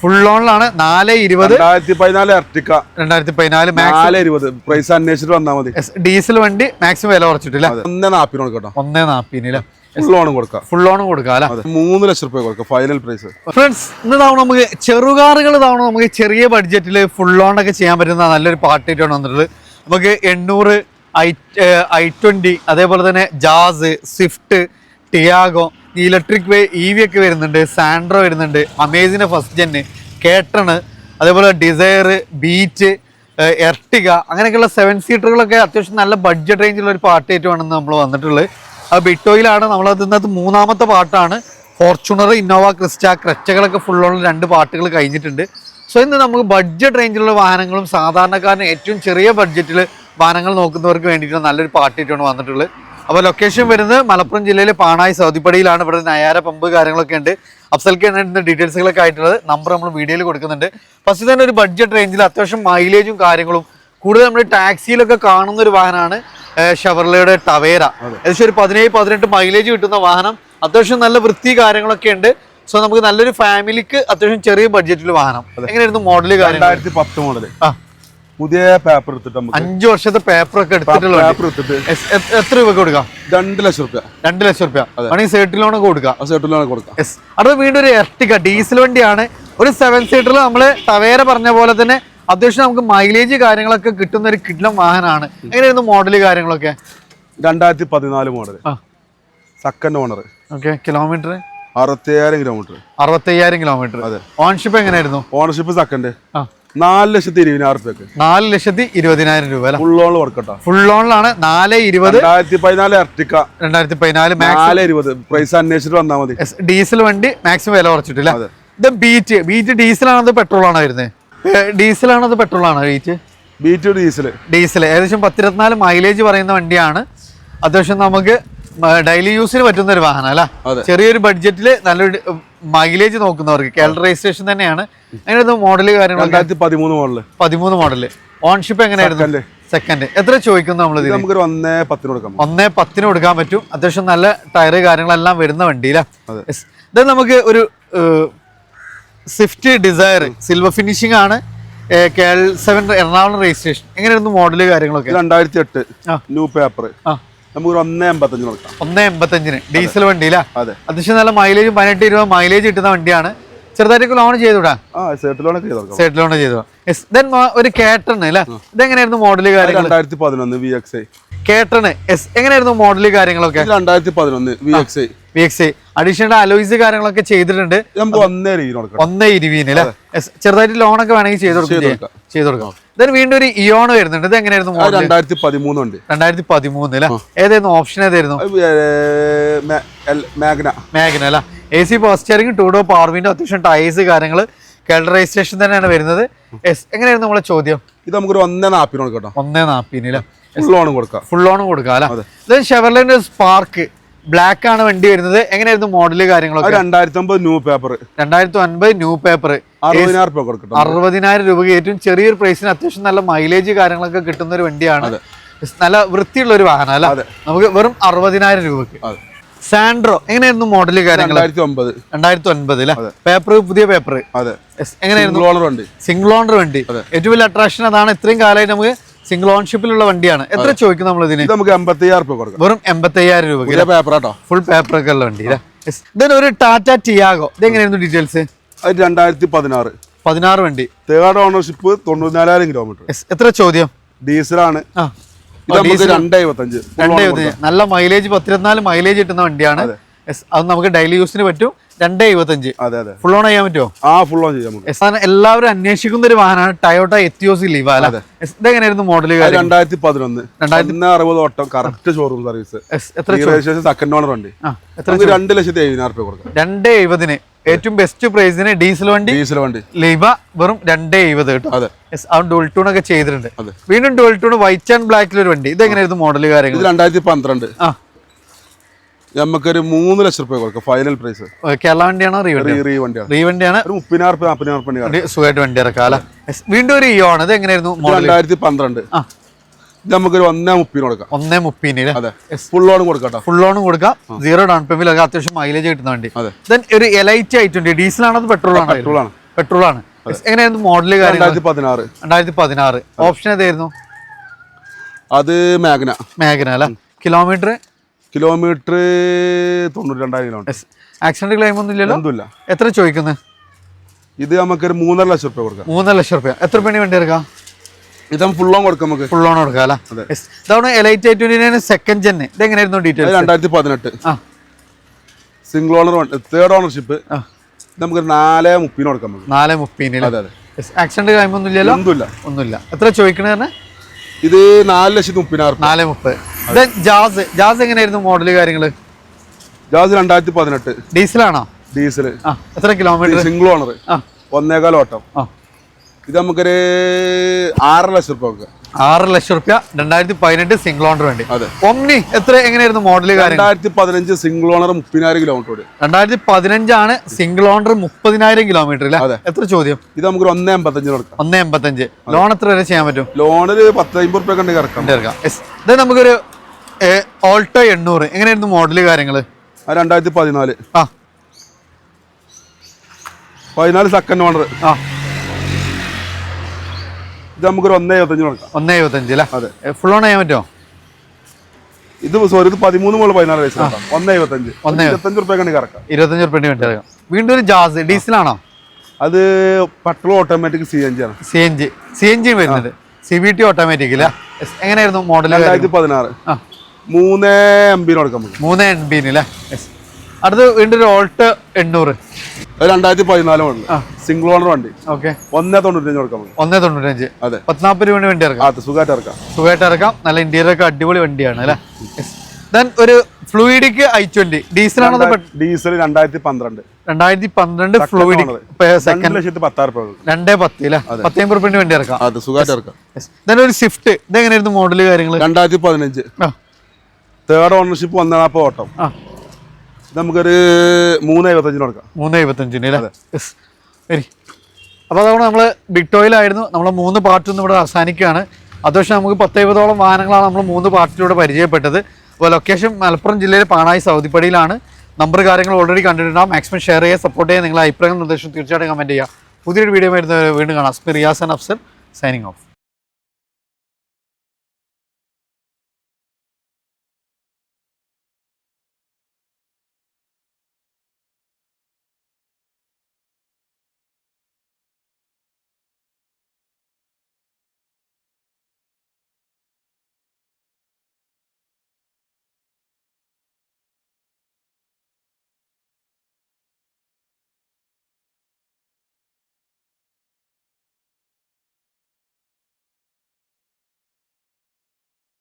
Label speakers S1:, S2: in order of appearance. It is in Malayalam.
S1: ഫുൾ ലോണിലാണ് 420
S2: 2014 എർട്ടിക്ക
S1: 2014
S2: പ്രൈസ് അന്വേഷിച്ചിട്ട് വന്നാൽ മതി.
S1: ഡീസൽ വണ്ടി മാക്സിമം വില കുറച്ചിട്ടില്ല.
S2: 140 കേട്ടോ.
S1: 140
S2: ഫുൾ ലോണും കൊടുക്കാം.
S1: ഫുൾ ലോണും കൊടുക്കാം അല്ലെ.
S2: 3 ലക്ഷം രൂപ കൊടുക്കാം ഫൈനൽ പ്രൈസ്.
S1: ഫ്രണ്ട്സ്, ഇന്ന് തവണ നമുക്ക് ചെറുകാറുകൾ തവണ നമുക്ക് ചെറിയ ബഡ്ജറ്റിൽ ഫുൾ ലോൺ ഒക്കെ ചെയ്യാൻ പറ്റുന്ന നല്ലൊരു പാർട്ടിയായിട്ടാണ് വന്നിട്ടുള്ളത്. നമുക്ക് 800 i20 അതേപോലെ തന്നെ jazz, Swift, Tiago, electric EV ഒക്കെ വരുന്നുണ്ട്, സാൻഡ്രോ വരുന്നുണ്ട്, അമേസിന്റെ ഫസ്റ്റ് ജെന്ന്, കേട്ടണ്, അതേപോലെ ഡിസയർ, ബീറ്റ്, എർട്ടിക, അങ്ങനെയൊക്കെയുള്ള 7 സീറ്ററുകളൊക്കെ അത്യാവശ്യം നല്ല ബഡ്ജറ്റ് റേഞ്ചുള്ള ഒരു പാർട്ടിയായിട്ടാണ് നമ്മൾ വന്നിട്ടുള്ളത്. അത് ബിറ്റോയിലാണ്. നമ്മളതിനകത്ത് മൂന്നാമത്തെ പാർട്ടാണ്. ഫോർച്യൂണർ, ഇന്നോവ, ക്രിസ്റ്റ, ക്രെറ്റകളൊക്കെ ഫുള്ളുള്ള 2 പാർട്ടുകൾ കഴിഞ്ഞിട്ടുണ്ട്. സോ ഇന്ന് നമുക്ക് ബഡ്ജറ്റ് റേഞ്ചിലുള്ള വാഹനങ്ങളും സാധാരണക്കാരന് ഏറ്റവും ചെറിയ ബഡ്ജറ്റിൽ വാഹനങ്ങൾ നോക്കുന്നവർക്ക് വേണ്ടിയിട്ട് നല്ലൊരു പാർട്ടിയായിട്ടാണ് വന്നിട്ടുള്ളത്. അപ്പോൾ ലൊക്കേഷൻ വരുന്നത് മലപ്പുറം ജില്ലയിലെ പാണായി സൗദിപ്പടിയിലാണ്. ഇവിടെ നയാര പമ്പ് കാര്യങ്ങളൊക്കെ ഉണ്ട്. അഫ്സൽക്ക് ഡീറ്റെയിൽസുകളൊക്കെ ആയിട്ടുള്ളത് നമ്പർ നമ്മൾ വീഡിയോയിൽ കൊടുക്കുന്നുണ്ട്. ഫസ്റ്റ് തന്നെ ഒരു ബഡ്ജറ്റ് റേഞ്ചിൽ അത്യാവശ്യം മൈലേജും കാര്യങ്ങളും കൂടുതൽ നമ്മൾ ടാക്സിയിലൊക്കെ കാണുന്ന ഒരു വാഹനമാണ് ഷെവർലയുടെ ടവേര. ഏകദേശം ഒരു 17-18 മൈലേജ് കിട്ടുന്ന വാഹനം. അത്യാവശ്യം നല്ല വൃത്തി കാര്യങ്ങളൊക്കെ ഉണ്ട്. സോ നമുക്ക് നല്ലൊരു ഫാമിലിക്ക് അത്യാവശ്യം ചെറിയ ബഡ്ജറ്റിൽ വാഹനം. എങ്ങനെയായിരുന്നു മോഡല്?
S2: 2010 മോഡല്. പുതിയ പേപ്പർ എടുത്തിട്ട്
S1: 5 വർഷത്തെ പേപ്പർ ഒക്കെ എടുത്തിട്ടുള്ള എത്ര രൂപ കൊടുക്കാം?
S2: 2 ലക്ഷം രൂപ.
S1: 2 ലക്ഷം രൂപ വേണമെങ്കിൽ സെർട്ട് ലോണൊക്കെ കൊടുക്കാം.
S2: കൊടുക്കാം.
S1: അത് വീണ്ടും ഒരു എർട്ടിക ഡീസൽ വണ്ടിയാണ്. ഒരു 7 സീറ്ററിൽ നമ്മള് ടവേര പറഞ്ഞ പോലെ തന്നെ അത്യാവശ്യം നമുക്ക് മൈലേജ് കാര്യങ്ങളൊക്കെ കിട്ടുന്ന ഒരു കിഡ്ലം വാഹനമാണ്. എങ്ങനെയായിരുന്നു മോഡല് കാര്യങ്ങളൊക്കെ?
S2: 2014 model, second owner.
S1: Okay. Kilometre
S2: 65,000
S1: kilometre. Ownership എങ്ങനെയായിരുന്നു?
S2: ഓണർഷിപ്പ് സെക്കൻഡ് 4,20,000 രൂപ.
S1: 4,20,000 രൂപ.
S2: ഫുൾ ലോൺ കൊടുക്കട്ടോ.
S1: ഫുൾ ലോണിലാണ്. 420
S2: 2014 എർട്ടിക്ക
S1: 2014
S2: പ്രൈസ് അന്വേഷിച്ചിട്ട് വന്നാൽ മതി.
S1: ഡീസൽ വണ്ടി മാക്സിമം വില കുറച്ചിട്ടില്ല. ഇത് ബീറ്റ് ഡീസലാണോ അത് പെട്രോൾ ആണോ വരുന്നത്? ഡീസലാണോ അത് പെട്രോൾ ആണോ?
S2: ബീറ്റ് ഡീസൽ
S1: ഏകദേശം 10-24 മൈലേജ് പറയുന്ന വണ്ടിയാണ്. അത്യാവശ്യം നമുക്ക് ഡെയിലി യൂസിന് പറ്റുന്ന ഒരു വാഹനം അല്ല. ചെറിയൊരു ബഡ്ജറ്റിൽ നല്ലൊരു മൈലേജ് നോക്കുന്നവർക്ക് കേരള രജിസ്ട്രേഷൻ തന്നെയാണ്. അങ്ങനെ മോഡല് കാര്യങ്ങൾ 13 മോഡല്. ഓൺഷിപ്പ് എങ്ങനെയായിരുന്നു? സെക്കൻഡ്. എത്ര ചോദിക്കുന്നു നമ്മൾ?
S2: 1,10
S1: കൊടുക്കാൻ പറ്റും. അത്യാവശ്യം നല്ല ടയർ കാര്യങ്ങളെല്ലാം വരുന്ന വണ്ടിയില്ല. ഇത് നമുക്ക് ഒരു സ്വിഫ്റ്റ് ഡിസയർ സിൽവർ ഫിനിഷിംഗ് ആണ്. KL7 Ernakulam registration. എങ്ങനെയായിരുന്നു മോഡല് കാര്യങ്ങളൊക്കെ?
S2: 2008 ന്യൂ പേപ്പർ. നമുക്ക് 1,85 കൊടുക്കാം.
S1: 1,85 ഡീസൽ വണ്ടിയില്ല. അത്യാവശ്യം നല്ല മൈലേജും 18-20 മൈലേജ് കിട്ടുന്ന വണ്ടിയാണ്. ചെറുതായിട്ട് ലോൺ ചെയ്തുവിടാ? സെറ്റ് ലോൺ ചെയ്തു. ഒരു കേട്ടണ് അല്ലേ? ഇതെങ്ങനെയായിരുന്നു മോഡല് കാര്യങ്ങൾ?
S2: 2011 VXI
S1: കേട്ടണ്. എങ്ങനെയായിരുന്നു മോഡല് കാര്യങ്ങളൊക്കെ?
S2: 2011
S1: VXI അഡീഷണൽ അലോയ്സ് കാര്യങ്ങളൊക്കെ ചെയ്തിട്ടുണ്ട്. 1,20 അല്ലേ? ചെറുതായിട്ട് ലോണൊക്കെ വേണമെങ്കിൽ ചെയ്ത് കൊടുക്കാം. വീണ്ടും ഒരു ഇയോൺ വരുന്നുണ്ട്. ഇത് എങ്ങനെയായിരുന്നു? 2013 അല്ലേ? ഏതായിരുന്നു ഓപ്ഷൻ? ഏതായിരുന്നു? മാഗ്ന അല്ല. AC power steering, 2 door power window, അത്യാവശ്യം ടയേഴ്സ് കാര്യങ്ങൾ കേരള രജിസ്ട്രേഷൻ തന്നെയാണ് വരുന്നത്. എങ്ങനെയായിരുന്നു നമ്മളെ ചോദ്യം?
S2: ഇത് നമുക്കൊരു 1,40 കേട്ടോ.
S1: 1,40
S2: ഫുൾ ലോണും കൊടുക്കാം
S1: അല്ലെ. ഇത് ഷെവർലെന്റെ സ്പാർക്ക് ബ്ലാക്ക് ആണ് വണ്ടി വരുന്നത്. എങ്ങനെയായിരുന്നു മോഡല് കാര്യങ്ങളൊക്കെ?
S2: 2009 ന്യൂ പേപ്പർ.
S1: 2009 new paper. 60,000 രൂപയ്ക്ക് ഏറ്റവും ചെറിയൊരു പ്രൈസിന് അത്യാവശ്യം നല്ല മൈലേജ് കാര്യങ്ങളൊക്കെ കിട്ടുന്ന ഒരു വണ്ടിയാണ്. നല്ല വൃത്തിയുള്ള ഒരു വാഹനം അല്ല. നമുക്ക് വെറും 60,000 രൂപക്ക്. സാൻഡ്രോ എങ്ങനെയായിരുന്നു മോഡല് കാര്യങ്ങൾ? 2009 അല്ലെ? പേപ്പർ പുതിയ പേപ്പർ. എങ്ങനെയായിരുന്നു? സിംഗിൾ ഓണർ വണ്ടി. ഏറ്റവും വലിയ അട്രാക്ഷൻ അതാണ്. ഇത്രയും കാലമായിട്ട് നമുക്ക് സിംഗിൾ ഓൺഷിപ്പിലുള്ള വണ്ടിയാണ്. എത്ര ചോദിക്കും നമ്മൾ ഇതിന്?
S2: നമുക്ക് 85,000 രൂപ കൊടുക്കാം.
S1: വെറും 85,000 രൂപ. ഫുൾ പേപ്പർ ഒക്കെ ഉള്ള വണ്ടി. ഇതൊരു ഒരു ടാറ്റ ടിയാഗോ. ഇത് എങ്ങനെയായിരുന്നു ഡീറ്റെയിൽസ്?
S2: 2016
S1: വണ്ടി.
S2: Third ownership 94,000 kilometre.
S1: എത്ര ചോദ്യം?
S2: ഡീസലാണ്. 2,75
S1: നല്ല മൈലേജ് 10-24 മൈലേജ് കിട്ടുന്ന വണ്ടിയാണ്. അത് നമുക്ക് ഡെയിലി യൂസിന് പറ്റും. 2,75 ഫുൾ ഓൺ ചെയ്യാൻ പറ്റുമോ?
S2: ഫുൾ ഓൺ ചെയ്യാം.
S1: എല്ലാവരും അന്വേഷിക്കുന്ന ഒരു വാഹനമാണ് ടയോട്ട എത്തിയോസ് ലീവ. ഇതെങ്ങനെയായിരുന്നു മോഡല്?
S2: 2011 ഓട്ടം correct showroom service. Second owner വണ്ടി. 2,70,000 രൂപ കൊടുക്കാം.
S1: 2,70 ഏറ്റവും ബെസ്റ്റ് പ്രൈസിന് ഡീസൽ വണ്ടി ലീവ വെറും 2,70 കേട്ടോ. അത് ഡുവൽ ടൂൺ ഒക്കെ ചെയ്തിട്ടുണ്ട്. വീണ്ടും ഡുവൽ ടൂൺ വൈറ്റ് ആൻഡ് ബ്ലാക്കിലൊരു വണ്ടി. ഇത് എങ്ങനെയായിരുന്നു മോഡല് കാര്യങ്ങൾ?
S2: 2012 നമുക്കൊരു 3 ലക്ഷം രൂപ കൊടുക്കാം ഫൈനൽ പ്രൈസ്.
S1: കേരള വണ്ടിയാണോ? റീ വണ്ടിയാണ്.
S2: 30,000
S1: സുഖമായിട്ട് വണ്ടി ഇറക്കാം. വീണ്ടും ഒരു ഇയോൺ. ഇത് എങ്ങനെയായിരുന്നു?
S2: 2012 നമുക്കൊരു 1,30 കൊടുക്കാം.
S1: 1,30
S2: ഫുൾ ലോണും കൊടുക്കാം.
S1: ഫുൾ ലോണും കൊടുക്കാം. 0 ഡൗൺ പേയ്മെന്റ്. അത്യാവശ്യം മൈലേജ് കിട്ടുന്ന വണ്ടി. ഒരു എലൈറ്റ് i20 ഡീസൽ ആണോ പെട്രോൾ ആണോ? പെട്രോൾ ആണ്. എങ്ങനെയായിരുന്നു മോഡല് കാര്യങ്ങൾ?
S2: 2016.
S1: ഓപ്ഷൻ ഏതായിരുന്നു?
S2: അത് മാഗ്ന
S1: അല്ല. Kilometre
S2: 92,000 kilometre.
S1: ആക്സിഡന്റ് ക്ലെയിം ഒന്നും ഇല്ലല്ലോ?
S2: ഒന്നുമില്ല.
S1: എത്ര ചോദിക്കുന്നത്?
S2: ഇത് നമുക്കൊരു 3.5 ലക്ഷം രൂപ കൊടുക്കാം.
S1: 3.5 ലക്ഷം രൂപ. എത്ര പണി വണ്ടി എടുക്കാം?
S2: ഇത് ഫുൾ ഓൺ കൊടുക്കാം. നമുക്ക്
S1: ഫുൾ ഓൺ കൊടുക്കാം അല്ലേ? ഇതാണ് എലൈറ്റ് 829 സെക്കൻഡ് ജെൻ. ഇത് എങ്ങനെയായിരുന്നു details?
S2: 2018 single owner, third ownership. നമുക്ക് 4.30 കൊടുക്കാം.
S1: 4.30. ആക്സിഡന്റ് ക്ലെയിം ഒന്നും ഇല്ലല്ലോ? ഒന്നുമില്ല. എത്ര ചോദിക്കണേ?
S2: ഇത് 4,30,000.
S1: 4.30. ജാസ് എങ്ങനെയായിരുന്നു മോഡല് കാര്യങ്ങള്?
S2: ജാസ് 2018
S1: ഡീസലാണോ?
S2: ഡീസൽ.
S1: എത്ര കിലോമീറ്റർ?
S2: സിംഗിൾ ഓണർ, 1.25 ഓട്ടം. ഇത് നമുക്കൊരു 6 ലക്ഷം രൂപ.
S1: 6 ലക്ഷം രൂപ 2018 സിംഗിൾ ഓണർ വേണ്ടി. ഒമ്നി എങ്ങനെയായിരുന്നു മോഡല് കാര്യം?
S2: 2015 സിംഗിൾ ഓണർ 30,000 കിലോമീറ്റർ.
S1: 2015 ആണ് സിംഗിൾ ഓണർ 30,000 കിലോമീറ്റർ. എത്ര ചോദ്യം?
S2: ഇത് നമുക്ക് 1.85 കൊടുക്കാം.
S1: 1.85. ലോൺ എത്ര വരെ ചെയ്യാൻ പറ്റും?
S2: ലോണില് 10-50 രൂപ കണ്ട് ഇറക്കാം.
S1: ഇത് നമുക്കൊരു ഓൾട്ടോ 800 എങ്ങനെയായിരുന്നു മോഡല് കാര്യങ്ങള്?
S2: 2014 സെക്കൻഡ് ഓണർ. ഇത് നമുക്കൊരു 1.75 കൊടുക്കാം.
S1: 1.75 അല്ലേ?
S2: അതെ.
S1: ഫുൾ ഓൺ ചെയ്യാൻ പറ്റുമോ?
S2: ഇത് 13 മുതൽ 14 വയസ്സ്. 1.75. 25 രൂപ കണ്ട് ഇറക്കാം.
S1: 25 രൂപ വേണ്ടി ഇറക്കാം. വീണ്ടും ഒരു ജാസ് ഡീസലാണോ?
S2: അത് പെട്രോൾ ഓട്ടോമാറ്റിക് CNG ആണ്.
S1: CNG വരുന്നുണ്ട്. CVT ഓട്ടോമാറ്റിക് അല്ലേ? എങ്ങനെയായിരുന്നു മോഡൽ?
S2: 2016 3 MB കൊടുക്കാം.
S1: 3 MB അല്ലേ? അടുത്ത് വീണ്ടും ഒരു ഓൾട്ടോ 800.
S2: 2014 മോഡൽ സിംഗിൾ ഓണർ വണ്ടി.
S1: ഓക്കെ.
S2: 1.95 കൊടുക്കാം.
S1: 1.95.
S2: അതെ.
S1: 40 രൂപ വേണ്ടി ഇറക്കാം. സുഖമായിട്ട് ഇറക്കാം. നല്ല ഇന്റീരിയർ ഒക്കെ അടിപൊളി വണ്ടിയാണ് അല്ലേ? ദെൻ ഒരു ഫ്ലൂയിഡിക് i20 ഡീസലാണോ?
S2: ഡീസൽ 2012
S1: ഫ്ലൂയിഡിക് സെക്കൻഡ്
S2: 2,10,000
S1: 2.10 അല്ലേ? 10 രൂപ വേണ്ടി ഇറക്കാം.
S2: സുഖമായിട്ട് ഇറക്കാം.
S1: ദെൻ ഒരു സ്വിഫ്റ്റ് ഇത് എങ്ങനെയായിരുന്നു മോഡല് കാര്യങ്ങൾ?
S2: 2015 തേർഡ് ഓണർഷിപ്പ് 1.40 ഓട്ടം. നമുക്കൊരു 3.75 കൊടുക്കാം.
S1: 3.75 അല്ലേ? അപ്പോൾ അതുകൊണ്ട് നമ്മൾ ബിഗ് ടോയിലായിരുന്നു. നമ്മളെ 3 പാർട്ടൊന്നും ഇവിടെ അവസാനിക്കുകയാണ്. അതുപക്ഷെ നമുക്ക് 10-20ഓളം വാഹനങ്ങളാണ് നമ്മൾ 3 പാർട്ടിലൂടെ പരിചയപ്പെട്ടത്. അപ്പോൾ ലൊക്കേഷൻ മലപ്പുറം ജില്ലയിലെ പാണായി സൗദിപ്പടിയിലാണ്. നമ്പർ കാര്യങ്ങൾ ഓൾറെഡി കണ്ടിട്ടുണ്ടാകും. മാക്സിമം ഷെയർ ചെയ്യുക, സപ്പോർട്ട് ചെയ്യുക. നിങ്ങളുടെ അഭിപ്രായങ്ങൾ നിർദ്ദേശം തീർച്ചയായിട്ടും കമൻറ്റ് ചെയ്യുക. പുതിയൊരു വീഡിയോ വരുന്നവരെ വീണ്ടും കാണാം. Riyas and Afsal signing of.